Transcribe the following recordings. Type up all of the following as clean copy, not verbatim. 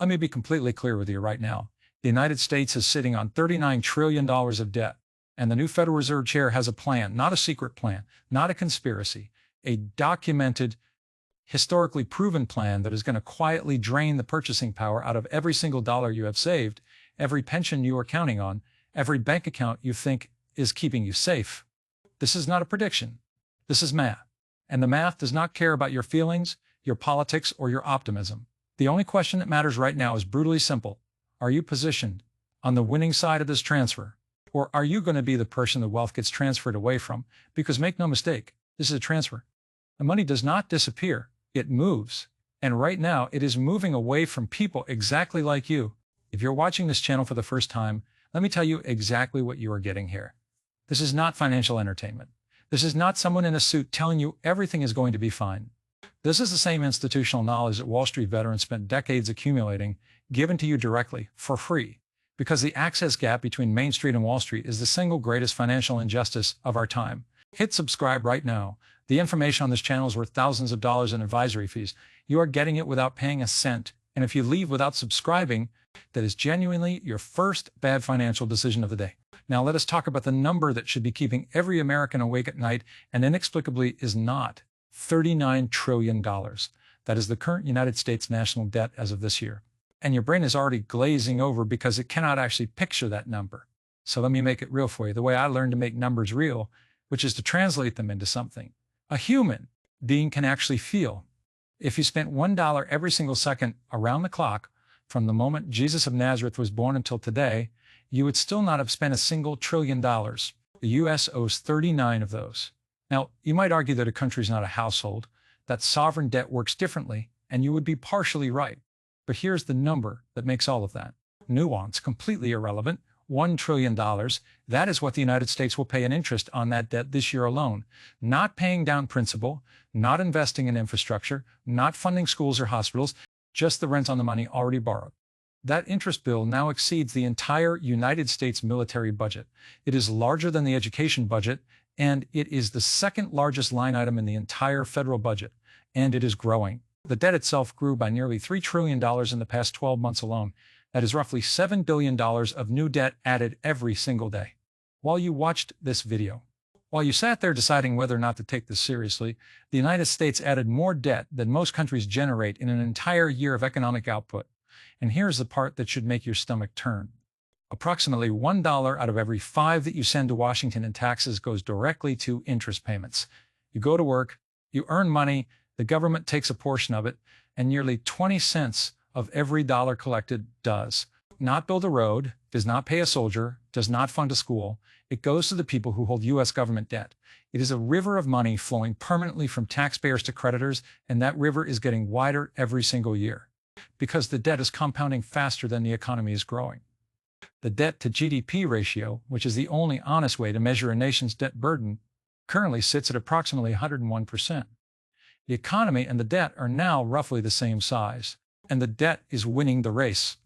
Let me be completely clear with you right now. The United States is sitting on $39 trillion of debt, and the new Federal Reserve Chair has a plan, not a secret plan, not a conspiracy, a documented, historically proven plan that is going to quietly drain the purchasing power out of every single dollar you have saved, every pension you are counting on, every bank account you think is keeping you safe. This is not a prediction. This is math. And the math does not care about your feelings, your politics, or your optimism. The only question that matters right now is brutally simple. Are you positioned on the winning side of this transfer? Or are you going to be the person the wealth gets transferred away from? Because make no mistake, this is a transfer. The money does not disappear. It moves. And right now, it is moving away from people exactly like you. If you're watching this channel for the first time, let me tell you exactly what you are getting here. This is not financial entertainment. This is not someone in a suit telling you everything is going to be fine. This is the same institutional knowledge that Wall Street veterans spent decades accumulating, given to you directly, for free, because the access gap between Main Street and Wall Street is the single greatest financial injustice of our time. Hit subscribe right now. The information on this channel is worth thousands of dollars in advisory fees. You are getting it without paying a cent. And if you leave without subscribing, that is genuinely your first bad financial decision of the day. Now let us talk about the number that should be keeping every American awake at night and inexplicably is not. $39 trillion. That is the current United States national debt as of this year. And your brain is already glazing over because it cannot actually picture that number. So let me make it real for you, the way I learned to make numbers real, which is to translate them into something a human being can actually feel. If you spent $1 every single second around the clock from the moment Jesus of Nazareth was born until today, you would still not have spent a single $1 trillion. The U.S. owes 39 of those. Now, you might argue that a country is not a household, that sovereign debt works differently, and you would be partially right. But here's the number that makes all of that. Nuance, completely irrelevant, $1 trillion. That is what the United States will pay in interest on that debt this year alone. Not paying down principal, not investing in infrastructure, not funding schools or hospitals, just the rent on the money already borrowed. That interest bill now exceeds the entire United States military budget. It is larger than the education budget, and it is the second largest line item in the entire federal budget, and it is growing. The debt itself grew by nearly $3 trillion in the past 12 months alone. That is roughly $7 billion of new debt added every single day. While you watched this video, while you sat there deciding whether or not to take this seriously, the United States added more debt than most countries generate in an entire year of economic output. And here's the part that should make your stomach turn. Approximately $1 out of every 5 that you send to Washington in taxes goes directly to interest payments. You go to work, you earn money, the government takes a portion of it, and nearly 20 cents of every dollar collected does not build a road, does not pay a soldier, does not fund a school. It goes to the people who hold U.S. government debt. It is a river of money flowing permanently from taxpayers to creditors, and that river is getting wider every single year because the debt is compounding faster than the economy is growing. The debt to GDP ratio, which is the only honest way to measure a nation's debt burden, currently sits at approximately 101%. The economy and the debt are now roughly the same size, and the debt is winning the race.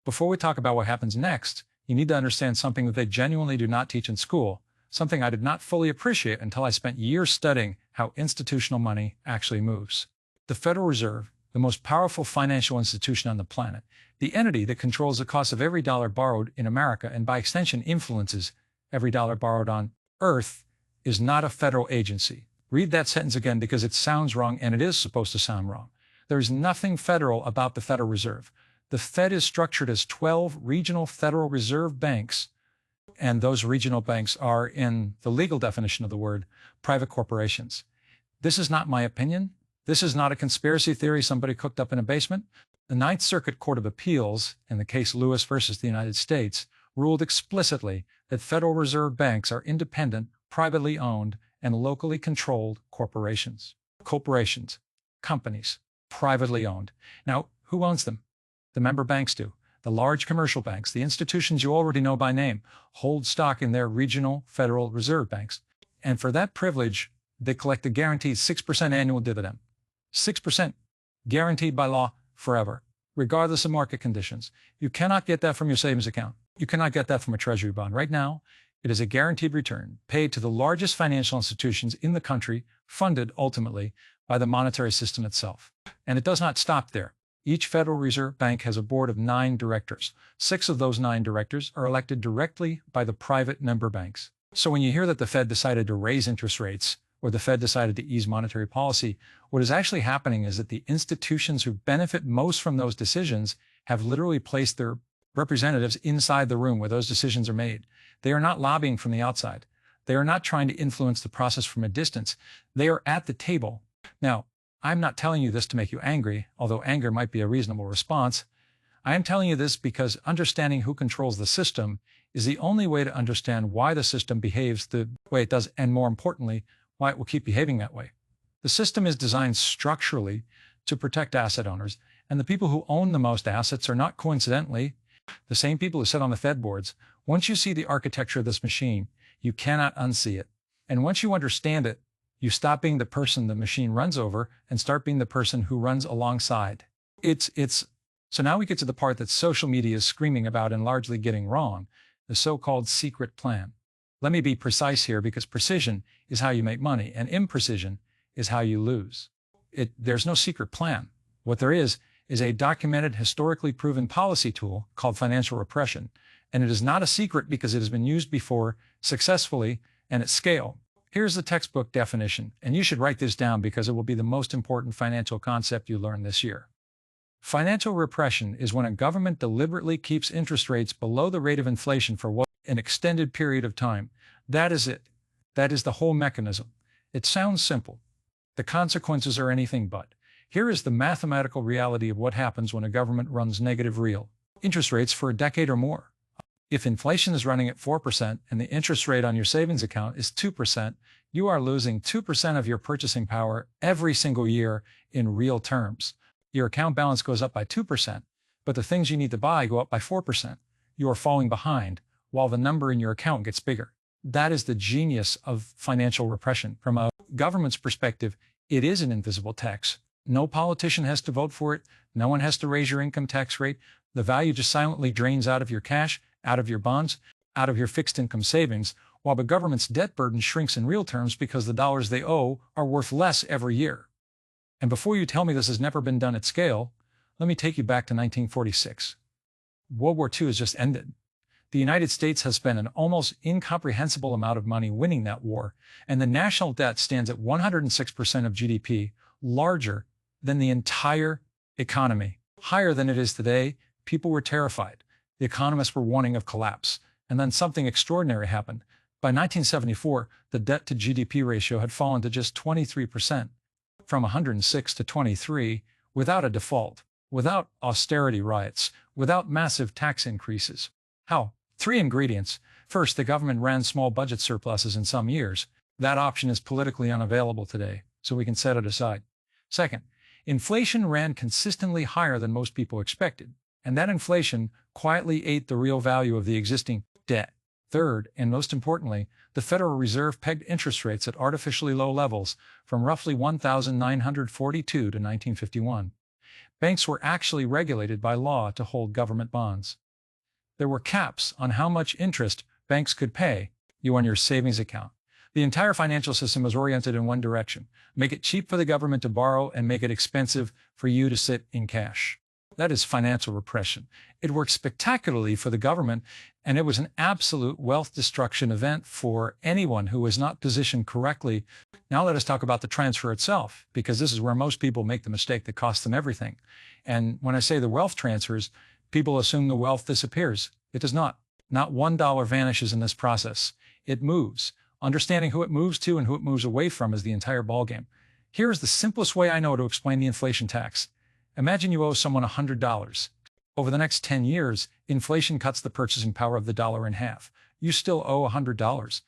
Before we talk about what happens next, you need to understand something that they genuinely do not teach in school, something I did not fully appreciate until I spent years studying how institutional money actually moves. The Federal Reserve, the most powerful financial institution on the planet, the entity that controls the cost of every dollar borrowed in America and by extension influences every dollar borrowed on Earth, is not a federal agency. Read that sentence again because it sounds wrong and it is supposed to sound wrong. There is nothing federal about the Federal Reserve. The Fed is structured as 12 regional Federal Reserve banks, and those regional banks are, in the legal definition of the word, private corporations. This is not my opinion. This is not a conspiracy theory somebody cooked up in a basement. The Ninth Circuit Court of Appeals, in the case Lewis versus the United States, ruled explicitly that Federal Reserve banks are independent, privately owned, and locally controlled corporations. Corporations, companies, privately owned. Now, who owns them? The member banks do. The large commercial banks, the institutions you already know by name, hold stock in their regional Federal Reserve banks. And for that privilege, they collect a guaranteed 6% annual dividend. 6%, guaranteed by law forever, regardless of market conditions. You cannot get that from your savings account. You cannot get that from a treasury bond. Right now, it is a guaranteed return paid to the largest financial institutions in the country, funded ultimately by the monetary system itself. And it does not stop there. Each Federal Reserve Bank has a board of 9 directors. 6 of those 9 directors are elected directly by the private member banks. So when you hear that the Fed decided to raise interest rates, or the Fed decided to ease monetary policy, what is actually happening is that the institutions who benefit most from those decisions have literally placed their representatives inside the room where those decisions are made. They are not lobbying from the outside. They are not trying to influence the process from a distance. They are at the table. Now, I'm not telling you this to make you angry, although anger might be a reasonable response. I am telling you this because understanding who controls the system is the only way to understand why the system behaves the way it does, and more importantly, why it will keep behaving that way. The system is designed structurally to protect asset owners, and the people who own the most assets are not coincidentally the same people who sit on the Fed boards. Once you see the architecture of this machine, you cannot unsee it. And once you understand it, you stop being the person the machine runs over and start being the person who runs alongside. So now we get to the part that social media is screaming about and largely getting wrong, the so-called secret plan. Let me be precise here, because precision is how you make money and imprecision is how you lose. There's no secret plan. What there is a documented, historically proven policy tool called financial repression. And it is not a secret because it has been used before successfully and at scale. Here's the textbook definition, and you should write this down because it will be the most important financial concept you learn this year. Financial repression is when a government deliberately keeps interest rates below the rate of inflation for an extended period of time. That is it. That is the whole mechanism. It sounds simple. The consequences are anything but. Here is the mathematical reality of what happens when a government runs negative real interest rates for a decade or more. If inflation is running at 4% and the interest rate on your savings account is 2%, you are losing 2% of your purchasing power every single year in real terms. Your account balance goes up by 2%, but the things you need to buy go up by 4%. You are falling behind while the number in your account gets bigger. That is the genius of financial repression. From a government's perspective, it is an invisible tax. No politician has to vote for it. No one has to raise your income tax rate. The value just silently drains out of your cash, out of your bonds, out of your fixed income savings, while the government's debt burden shrinks in real terms because the dollars they owe are worth less every year. And before you tell me this has never been done at scale, let me take you back to 1946. World War II has just ended. The United States has spent an almost incomprehensible amount of money winning that war, and the national debt stands at 106% of GDP, larger than the entire economy. Higher than it is today. People were terrified. The economists were warning of collapse. And then something extraordinary happened. By 1974, the debt to GDP ratio had fallen to just 23%, from 106 to 23, without a default, without austerity riots, without massive tax increases. How? 3 ingredients. First, the government ran small budget surpluses in some years. That option is politically unavailable today, so we can set it aside. Second, inflation ran consistently higher than most people expected, and that inflation quietly ate the real value of the existing debt. Third, and most importantly, the Federal Reserve pegged interest rates at artificially low levels from roughly 1942 to 1951. Banks were actually regulated by law to hold government bonds. There were caps on how much interest banks could pay you on your savings account. The entire financial system was oriented in one direction: make it cheap for the government to borrow and make it expensive for you to sit in cash. That is financial repression. It worked spectacularly for the government, and it was an absolute wealth destruction event for anyone who was not positioned correctly. Now let us talk about the transfer itself, because this is where most people make the mistake that costs them everything. And when I say the wealth transfers, people assume the wealth disappears. It does not. Not $1 vanishes in this process. It moves. Understanding who it moves to and who it moves away from is the entire ballgame. Here is the simplest way I know to explain the inflation tax. Imagine you owe someone $100. Over the next 10 years, inflation cuts the purchasing power of the dollar in half. You still owe $100.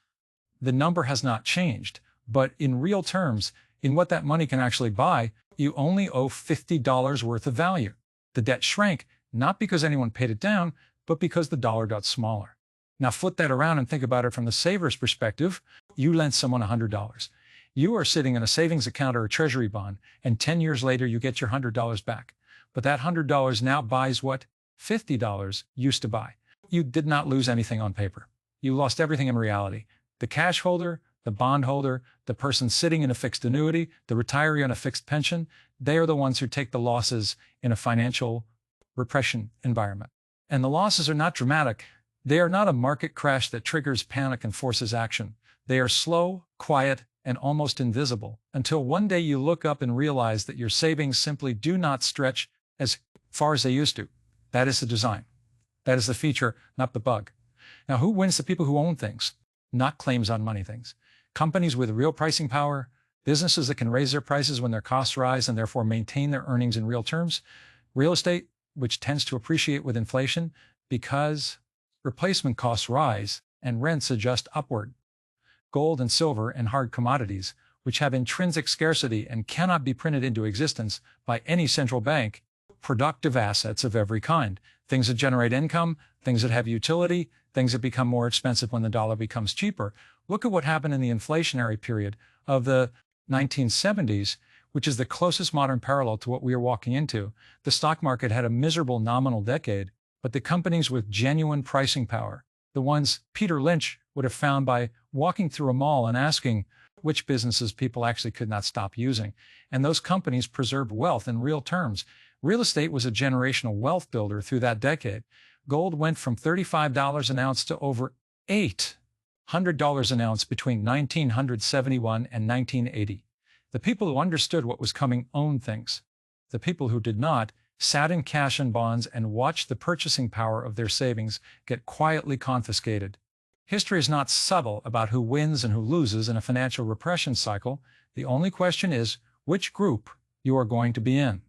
The number has not changed, but in real terms, in what that money can actually buy, you only owe $50 worth of value. The debt shrank, not because anyone paid it down, but because the dollar got smaller. Now flip that around and think about it from the saver's perspective. You lent someone $100. You are sitting in a savings account or a treasury bond, and 10 years later you get your $100 back. But that $100 now buys what $50 used to buy. You did not lose anything on paper. You lost everything in reality. The cash holder, the bond holder, the person sitting in a fixed annuity, the retiree on a fixed pension, They are the ones who take the losses in a financial repression environment. And the losses are not dramatic. They are not a market crash that triggers panic and forces action. They are slow, quiet, and almost invisible, until one day you look up and realize that your savings simply do not stretch as far as they used to. That is the design. That is the feature, not the bug. Now, who wins? The people who own things, not claims on money things. Companies with real pricing power, businesses that can raise their prices when their costs rise and therefore maintain their earnings in real terms. Real estate, which tends to appreciate with inflation because replacement costs rise and rents adjust upward. Gold and silver and hard commodities, which have intrinsic scarcity and cannot be printed into existence by any central bank. Productive assets of every kind, things that generate income, things that have utility, things that become more expensive when the dollar becomes cheaper. Look at what happened in the inflationary period of the 1970s, which is the closest modern parallel to what we are walking into. The stock market had a miserable nominal decade, but the companies with genuine pricing power, the ones Peter Lynch would have found by walking through a mall and asking which businesses people actually could not stop using. And those companies preserved wealth in real terms. Real estate was a generational wealth builder through that decade. Gold went from $35 an ounce to over $800 an ounce between 1971 and 1980. The people who understood what was coming owned things. The people who did not sat in cash and bonds and watched the purchasing power of their savings get quietly confiscated. History is not subtle about who wins and who loses in a financial repression cycle. The only question is which group you are going to be in.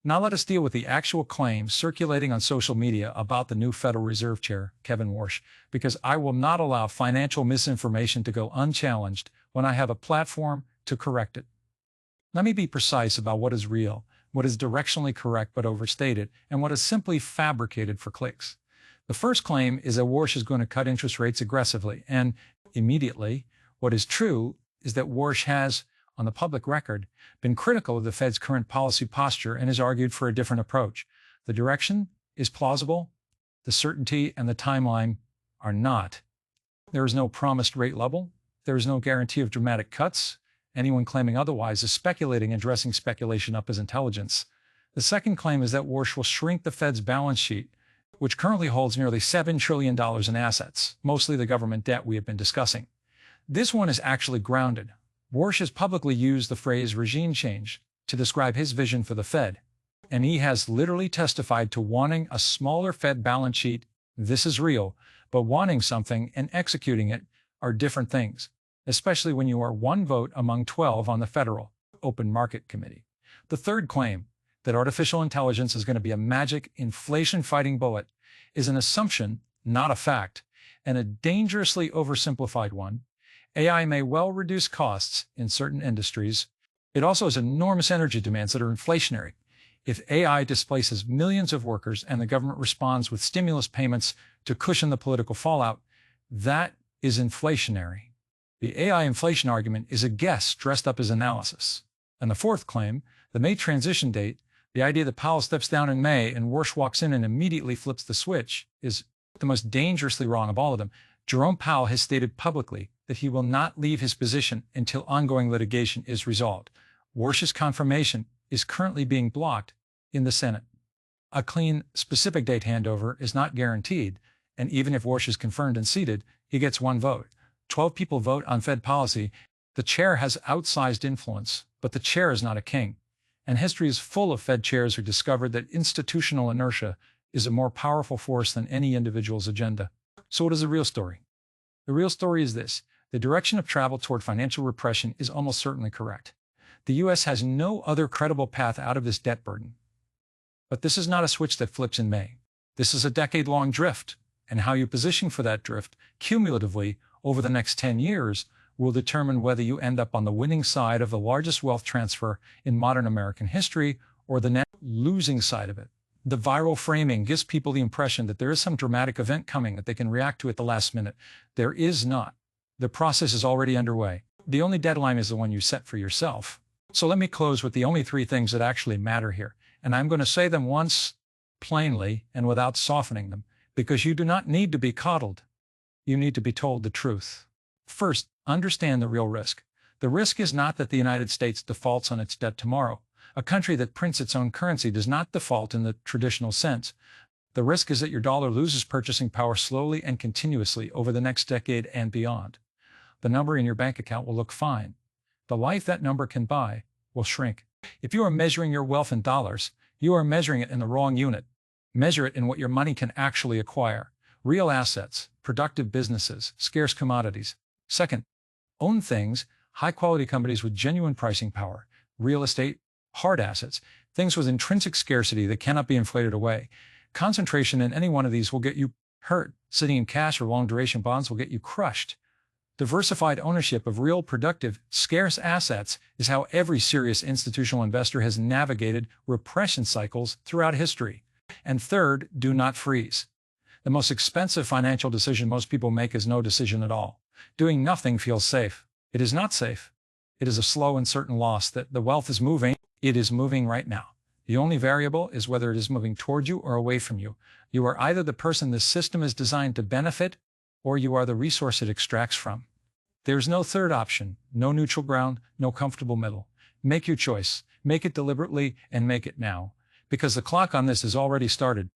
Now let us deal with the actual claims circulating on social media about the new Federal Reserve Chair, Kevin Warsh, because I will not allow financial misinformation to go unchallenged when I have a platform to correct it. Let me be precise about what is real, what is directionally correct but overstated, and what is simply fabricated for clicks. The first claim is that Warsh is going to cut interest rates aggressively, and immediately, what is true is that Warsh has, on the public record, been critical of the Fed's current policy posture and has argued for a different approach. The direction is plausible, the certainty and the timeline are not. There is no promised rate level, there is no guarantee of dramatic cuts. Anyone claiming otherwise is speculating and dressing speculation up as intelligence. The second claim is that Warsh will shrink the Fed's balance sheet, which currently holds nearly $7 trillion in assets, mostly the government debt we have been discussing. This one is actually grounded. Warsh has publicly used the phrase regime change to describe his vision for the Fed, and he has literally testified to wanting a smaller Fed balance sheet. This is real, but wanting something and executing it are different things, especially when you are one vote among 12 on the Federal Open Market Committee. The third claim, that artificial intelligence is going to be a magic inflation-fighting bullet, is an assumption, not a fact, and a dangerously oversimplified one. AI may well reduce costs in certain industries. It also has enormous energy demands that are inflationary. If AI displaces millions of workers and the government responds with stimulus payments to cushion the political fallout, that is inflationary. The AI inflation argument is a guess dressed up as analysis. And the fourth claim, the May transition date, the idea that Powell steps down in May and Warsh walks in and immediately flips the switch, is the most dangerously wrong of all of them. Jerome Powell has stated publicly that he will not leave his position until ongoing litigation is resolved. Warsh's confirmation is currently being blocked in the Senate. A clean, specific date handover is not guaranteed, and even if Warsh is confirmed and seated, he gets one vote. 12 people vote on Fed policy. The chair has outsized influence, but the chair is not a king. And history is full of Fed chairs who discovered that institutional inertia is a more powerful force than any individual's agenda. So what is the real story? The real story is this. The direction of travel toward financial repression is almost certainly correct. The U.S. has no other credible path out of this debt burden. But this is not a switch that flips in May. This is a decade-long drift, and how you position for that drift cumulatively over the next 10 years will determine whether you end up on the winning side of the largest wealth transfer in modern American history or the net losing side of it. The viral framing gives people the impression that there is some dramatic event coming that they can react to at the last minute. There is not. The process is already underway. The only deadline is the one you set for yourself. So let me close with the only three things that actually matter here. And I'm going to say them once plainly and without softening them, because you do not need to be coddled. You need to be told the truth. First, understand the real risk. The risk is not that the United States defaults on its debt tomorrow. A country that prints its own currency does not default in the traditional sense. The risk is that your dollar loses purchasing power slowly and continuously over the next decade and beyond. The number in your bank account will look fine. The life that number can buy will shrink. If you are measuring your wealth in dollars, you are measuring it in the wrong unit. Measure it in what your money can actually acquire: real assets, productive businesses, scarce commodities. Second, own things, high-quality companies with genuine pricing power, real estate, hard assets, things with intrinsic scarcity that cannot be inflated away. Concentration in any one of these will get you hurt. Sitting in cash or long-duration bonds will get you crushed. Diversified ownership of real, productive, scarce assets is how every serious institutional investor has navigated repression cycles throughout history. And third, do not freeze. The most expensive financial decision most people make is no decision at all. Doing nothing feels safe. It is not safe. It is a slow and certain loss that the wealth is moving. It is moving right now. The only variable is whether it is moving toward you or away from you. You are either the person this system is designed to benefit, or you are the resource it extracts from. There is no third option, no neutral ground, no comfortable middle. Make your choice, make it deliberately, and make it now. Because the clock on this has already started.